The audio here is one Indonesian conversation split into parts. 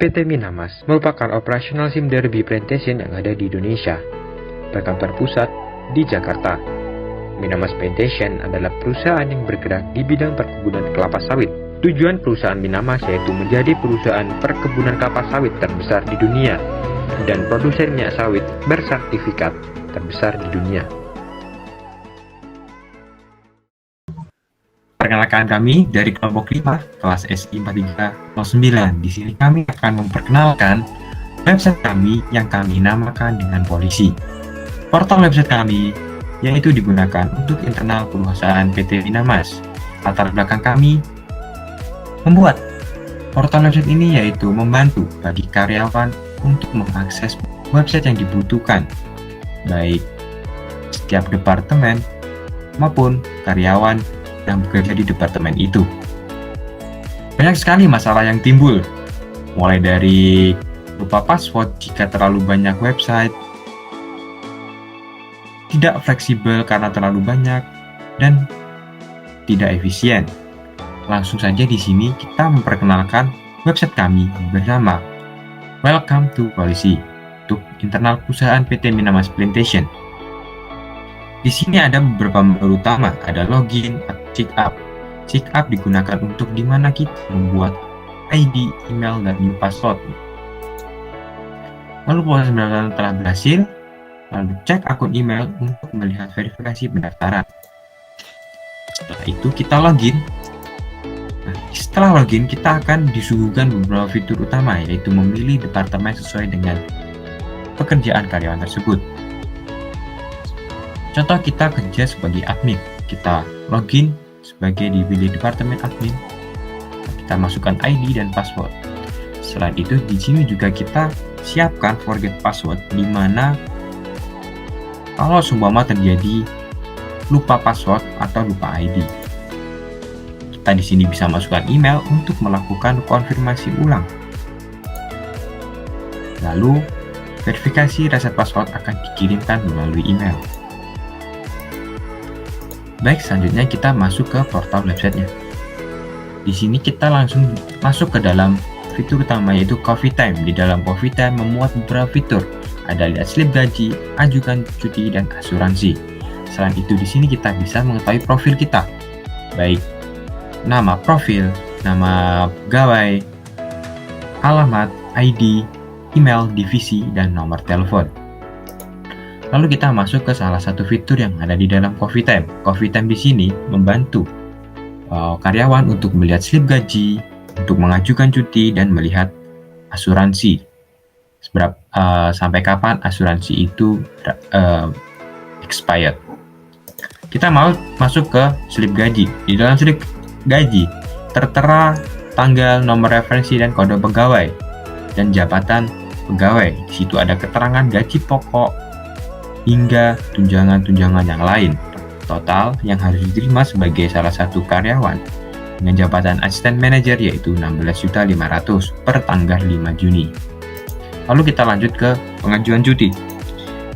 PT Minamas merupakan operasional SIM Derby Plantation yang ada di Indonesia, berkantor pusat di Jakarta. Minamas Plantation adalah perusahaan yang bergerak di bidang perkebunan kelapa sawit. Tujuan perusahaan Minamas yaitu menjadi perusahaan perkebunan kelapa sawit terbesar di dunia dan produsen minyak sawit bersertifikat terbesar di dunia. Perkenalkan kami dari kelompok 5 kelas SI 4309. Di sini kami akan memperkenalkan website kami yang kami namakan dengan Polisi. Portal website kami yaitu digunakan untuk internal perusahaan PT Minamas. Latar belakang kami membuat portal website ini yaitu membantu bagi karyawan untuk mengakses website yang dibutuhkan, baik setiap departemen maupun karyawan yang bekerja di departemen itu. Banyak sekali masalah yang timbul, mulai dari lupa password jika terlalu banyak website, tidak fleksibel karena terlalu banyak, dan tidak efisien. Langsung saja di sini kita memperkenalkan website kami bernama Welcome to Polisi untuk internal perusahaan PT Minamas Plantation. Di sini ada beberapa menu utama, ada login, check up. Check up digunakan untuk dimana kita membuat ID, email, dan new password. Lalu proses pendaftaran telah berhasil, lalu cek akun email untuk melihat verifikasi pendaftaran. Setelah itu kita login. Nah, setelah login kita akan disuguhkan beberapa fitur utama, yaitu memilih departemen sesuai dengan pekerjaan karyawan tersebut. Contoh kita kerja sebagai admin, kita login sebagai dipilih departemen admin, kita masukkan ID dan password. Selain itu di sini juga kita siapkan forget password, di mana kalau seumpama terjadi lupa password atau lupa ID, kita di sini bisa masukkan email untuk melakukan konfirmasi ulang. Lalu verifikasi reset password akan dikirimkan melalui email. Baik, selanjutnya kita masuk ke portal websitenya. Di sini kita langsung masuk ke dalam fitur utama yaitu Coffee Time. Di dalam Coffee Time memuat beberapa fitur. Ada lihat slip gaji, ajukan cuti, dan asuransi. Selain itu di sini kita bisa mengetahui profil kita, baik nama profil, nama pegawai, alamat, ID, email, divisi, dan nomor telepon. Lalu kita masuk ke salah satu fitur yang ada di dalam Coffee Time. Coffee Time di sini membantu karyawan untuk melihat slip gaji, untuk mengajukan cuti, dan melihat asuransi. Sampai kapan asuransi itu expired. Kita mau masuk ke slip gaji. Di dalam slip gaji tertera tanggal, nomor referensi, dan kode pegawai dan jabatan pegawai. Di situ ada keterangan gaji pokok hingga tunjangan-tunjangan yang lain. Total yang harus diterima sebagai salah satu karyawan dengan jabatan asisten manajer yaitu 16.500.000 per tanggal 5 Juni. Lalu kita lanjut ke pengajuan cuti.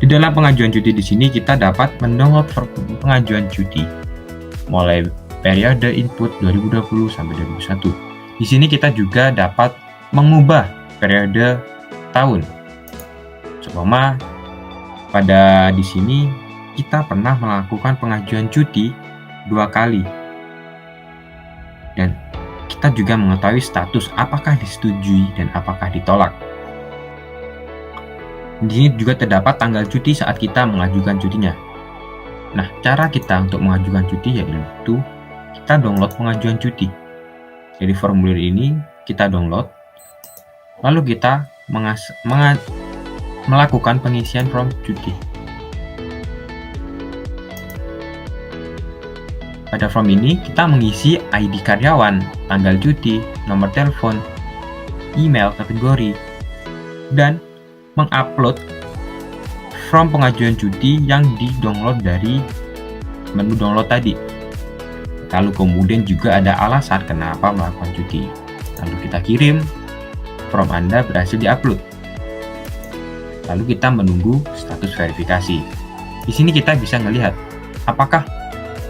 Di dalam pengajuan cuti di sini kita dapat mendownload pengajuan cuti mulai periode input 2020 sampai 2021. Di sini kita juga dapat mengubah periode tahun. Seumpama pada di sini kita pernah melakukan pengajuan cuti 2 kali. Dan kita juga mengetahui status apakah disetujui dan apakah ditolak. Di sini juga terdapat tanggal cuti saat kita mengajukan cutinya. Nah, cara kita untuk mengajukan cuti yaitu kita download pengajuan cuti. Jadi formulir ini kita download, lalu kita melakukan pengisian form cuti. Pada form ini kita mengisi ID karyawan, tanggal cuti, nomor telepon, email, kategori, dan mengupload form pengajuan cuti yang di-download dari menu download tadi. Lalu kemudian juga ada alasan kenapa melakukan cuti. Lalu kita kirim, form Anda berhasil diupload. Lalu kita menunggu status verifikasi. Di sini kita bisa melihat apakah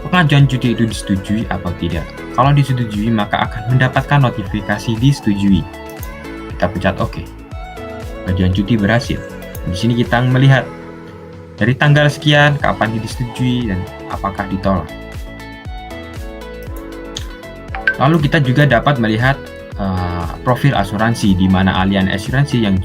pengajuan cuti itu disetujui atau tidak. Kalau disetujui, maka akan mendapatkan notifikasi disetujui. Kita pencet OK. Pengajuan cuti berhasil. Di sini kita melihat dari tanggal sekian, kapan disetujui, dan apakah ditolak. Lalu kita juga dapat melihat profil asuransi, di mana Allianz Asuransi yang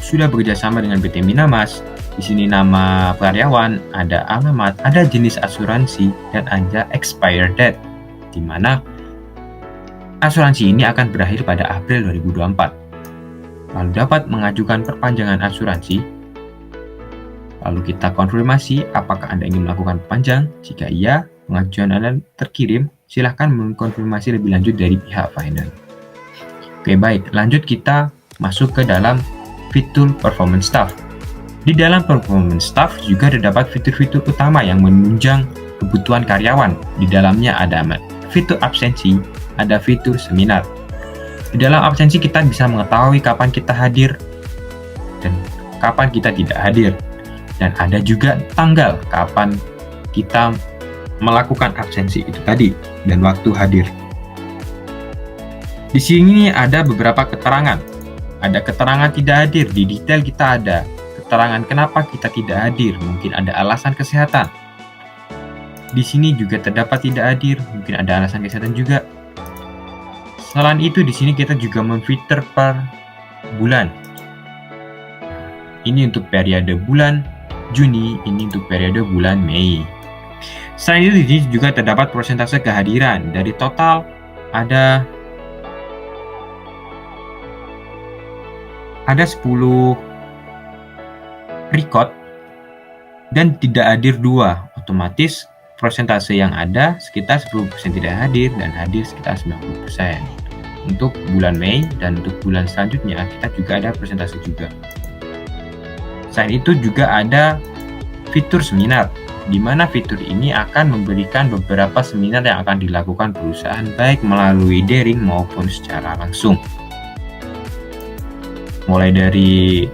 sudah bekerjasama dengan PT Minamas. Di sini nama karyawan, ada alamat, ada jenis asuransi, dan ada expire date, di mana asuransi ini akan berakhir pada April 2024. Lalu dapat mengajukan perpanjangan asuransi. Lalu kita konfirmasi apakah Anda ingin melakukan perpanjang. Jika iya, pengajuan Anda terkirim. Silahkan mengkonfirmasi lebih lanjut dari pihak finance. Oke, baik. Lanjut kita masuk ke dalam fitur Performance Staff. Di dalam Performance Staff juga terdapat fitur-fitur utama yang menunjang kebutuhan karyawan. Di dalamnya ada fitur absensi, ada fitur seminar. Di dalam absensi kita bisa mengetahui kapan kita hadir dan kapan kita tidak hadir. Dan ada juga tanggal kapan kita melakukan absensi itu tadi dan waktu hadir. Di sini ada beberapa keterangan. Ada keterangan tidak hadir, di detail kita ada keterangan kenapa kita tidak hadir, mungkin ada alasan kesehatan. Di sini juga terdapat tidak hadir, mungkin ada alasan kesehatan juga. Selain itu di sini kita juga memfilter per bulan. Ini untuk periode bulan Juni, ini untuk periode bulan Mei. Selain itu di sini juga terdapat persentase kehadiran. Dari total ada 10 record dan tidak hadir 2. Otomatis persentase yang ada sekitar 10% tidak hadir dan hadir sekitar 90%. Untuk bulan Mei dan untuk bulan selanjutnya kita juga ada persentase juga. Selain itu juga ada fitur seminar, di mana fitur ini akan memberikan beberapa seminar yang akan dilakukan perusahaan baik melalui daring maupun secara langsung. Mulai dari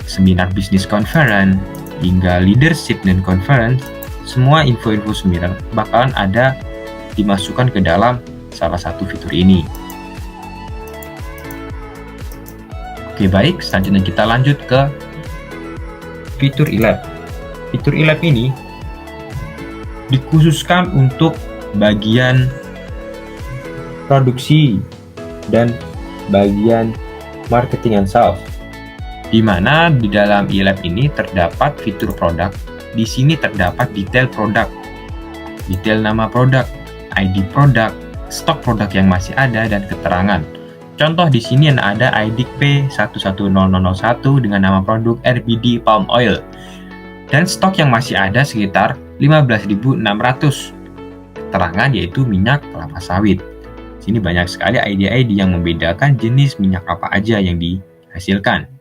seminar bisnis conference hingga leadership dan conference, semua info-info seminar bakalan ada dimasukkan ke dalam salah satu fitur ini. Oke, baik, selanjutnya kita lanjut ke fitur e-lab. Fitur e-lab ini dikhususkan untuk bagian produksi dan bagian marketing and sales, di mana di dalam e-lab ini terdapat fitur produk. Di sini terdapat detail produk, detail nama produk, ID produk, stok produk yang masih ada, dan keterangan. Contoh di sini ada ID P110001 dengan nama produk RBD Palm Oil, dan stok yang masih ada sekitar 15.600. Keterangan yaitu minyak kelapa sawit. Sini banyak sekali ID-ID yang membedakan jenis minyak apa aja yang dihasilkan.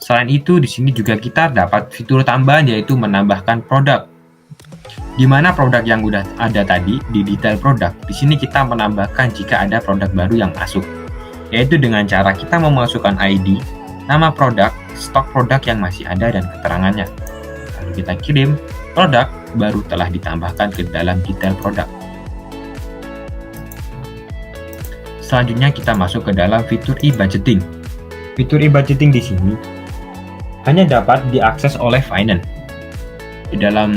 Selain itu, di sini juga kita dapat fitur tambahan yaitu menambahkan produk. Di mana produk yang udah ada tadi di detail produk, di sini kita menambahkan jika ada produk baru yang masuk, yaitu dengan cara kita memasukkan ID, nama produk, stok produk yang masih ada, dan keterangannya. Lalu kita kirim produk baru telah ditambahkan ke dalam detail produk. Selanjutnya kita masuk ke dalam fitur e-budgeting. Fitur e-budgeting di sini hanya dapat diakses oleh finance. Di dalam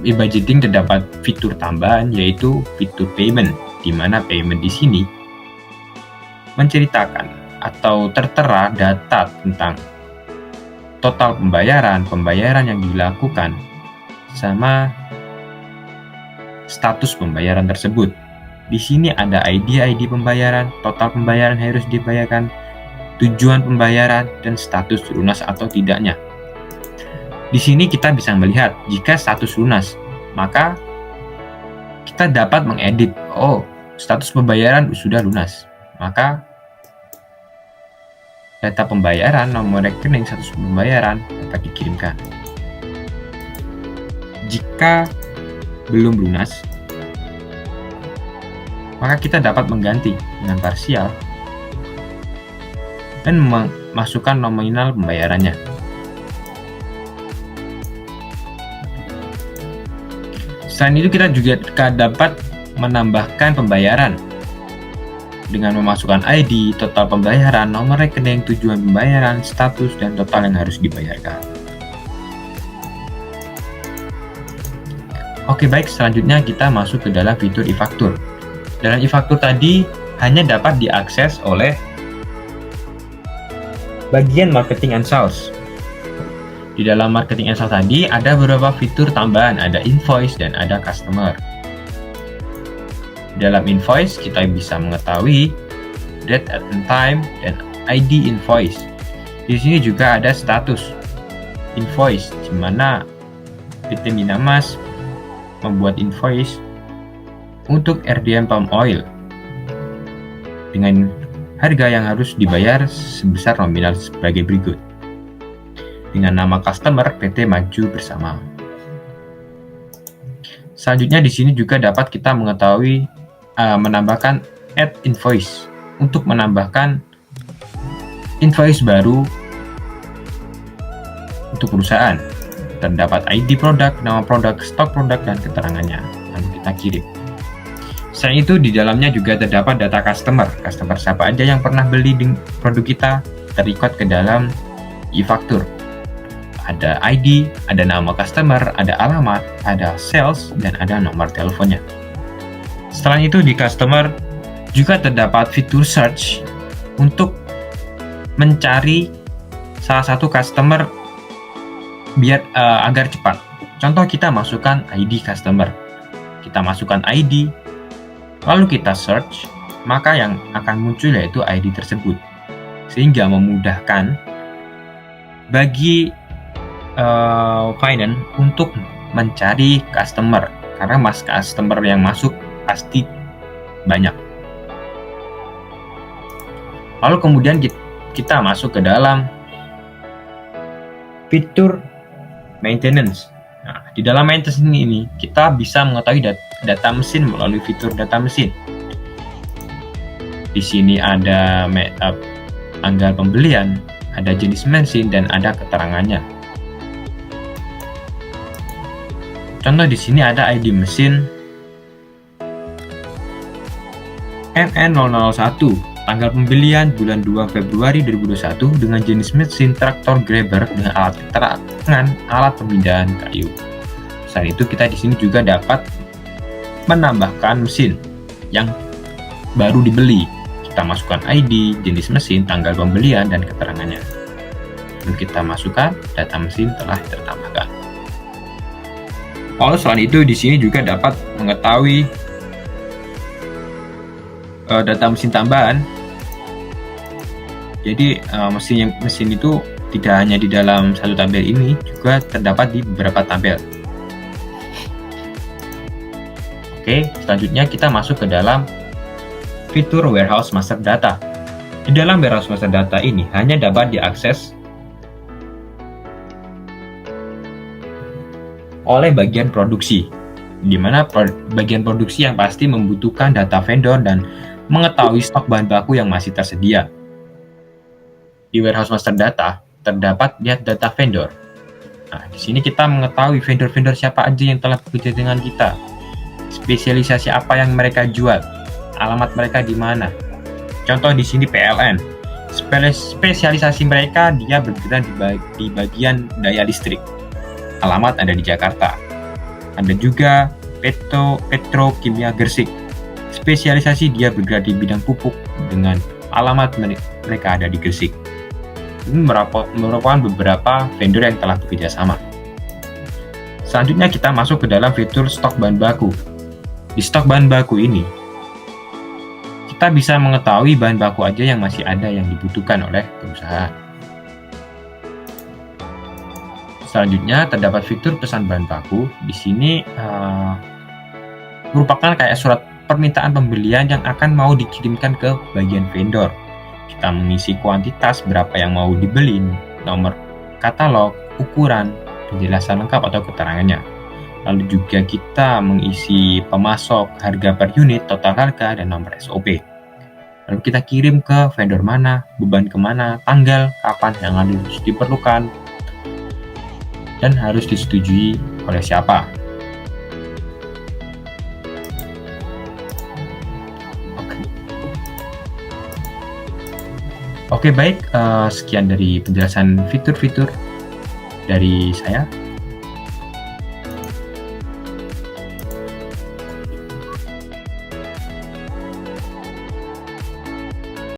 e-budgeting terdapat fitur tambahan yaitu fitur payment, di mana payment di sini menceritakan atau tertera data tentang total pembayaran yang dilakukan sama status pembayaran tersebut. Di sini ada ID pembayaran, total pembayaran harus dibayarkan, tujuan pembayaran, dan status lunas atau tidaknya. Di sini kita bisa melihat jika status lunas, maka kita dapat mengedit, status pembayaran sudah lunas, maka data pembayaran, nomor rekening, status pembayaran dapat dikirimkan. Jika belum lunas, maka kita dapat mengganti dengan parsial dan memasukkan nominal pembayarannya. Selain itu kita juga dapat menambahkan pembayaran. dengan memasukkan ID, total pembayaran, nomor rekening, tujuan pembayaran, status, dan total yang harus dibayarkan. Oke, baik, selanjutnya kita masuk ke dalam fitur e-faktur. Dalam e-faktur tadi hanya dapat diakses oleh bagian marketing and sales. Di dalam marketing and sales tadi ada beberapa fitur tambahan, ada invoice dan ada customer. Dalam invoice kita bisa mengetahui date and time dan ID invoice. Di sini juga ada status invoice, di mana PT Minamas membuat invoice untuk RDM palm oil dengan harga yang harus dibayar sebesar nominal sebagai berikut. Dengan nama customer PT Maju Bersama. Selanjutnya di sini juga dapat kita mengetahui menambahkan add invoice untuk menambahkan invoice baru untuk perusahaan. Terdapat ID produk, nama produk, stok produk, dan keterangannya. Lalu kita kirim. Selain itu di dalamnya juga terdapat data customer. Customer siapa aja yang pernah beli produk kita terrecord ke dalam e-faktur. Ada ID, ada nama customer, ada alamat, ada sales, dan ada nomor teleponnya. Selain itu di customer juga terdapat fitur search untuk mencari salah satu customer biar agar cepat. Contoh kita masukkan ID customer. Kita masukkan ID, lalu kita search, maka yang akan muncul yaitu ID tersebut. Sehingga memudahkan bagi finance untuk mencari customer, karena customer yang masuk pasti banyak. Lalu kemudian kita masuk ke dalam fitur maintenance. Nah, di dalam maintenance ini kita bisa mengetahui data mesin melalui fitur data mesin. Di sini ada tanggal pembelian, ada jenis mesin, dan ada keterangannya. Contoh di sini ada ID mesin NN001, tanggal pembelian bulan 2 Februari 2021 dengan jenis mesin traktor grabber dengan alat keterangan alat pemindahan kayu. Selain itu kita di sini juga dapat menambahkan mesin yang baru dibeli. Kita masukkan ID, jenis mesin, tanggal pembelian, dan keterangannya. Lalu kita masukkan data mesin telah tertambahkan. Lalu selain itu di sini juga dapat mengetahui data mesin tambahan. Jadi mesin itu tidak hanya di dalam satu tabel ini, juga terdapat di beberapa tabel. Oke, selanjutnya kita masuk ke dalam fitur Warehouse Master Data. Di dalam Warehouse Master Data ini hanya dapat diakses oleh bagian produksi, di mana bagian produksi yang pasti membutuhkan data vendor dan mengetahui stok bahan baku yang masih tersedia. Di Warehouse Master Data terdapat lihat data vendor. Nah, di sini kita mengetahui vendor-vendor siapa aja yang telah bekerja dengan kita, spesialisasi apa yang mereka jual, alamat mereka di mana. Contoh di sini PLN, spesialisasi mereka dia bergerak di bagian daya listrik. Alamat ada di Jakarta. Ada juga Petrokimia Gresik. Spesialisasi dia bergerak di bidang pupuk dengan alamat mereka ada di Gresik. Ini merupakan beberapa vendor yang telah bekerja sama. Selanjutnya kita masuk ke dalam fitur stok bahan baku. Di stok bahan baku ini, kita bisa mengetahui bahan baku aja yang masih ada yang dibutuhkan oleh perusahaan. Selanjutnya terdapat fitur pesan bahan baku. Di sini merupakan kayak surat permintaan pembelian yang akan mau dikirimkan ke bagian vendor. Kita mengisi kuantitas berapa yang mau dibeli, nomor katalog, ukuran, penjelasan lengkap atau keterangannya. Lalu juga kita mengisi pemasok, harga per unit, total harga, dan nomor SOP. Lalu kita kirim ke vendor mana, beban kemana, tanggal, kapan yang harus diperlukan, dan harus disetujui oleh siapa. Oke, baik, sekian dari penjelasan fitur-fitur dari saya.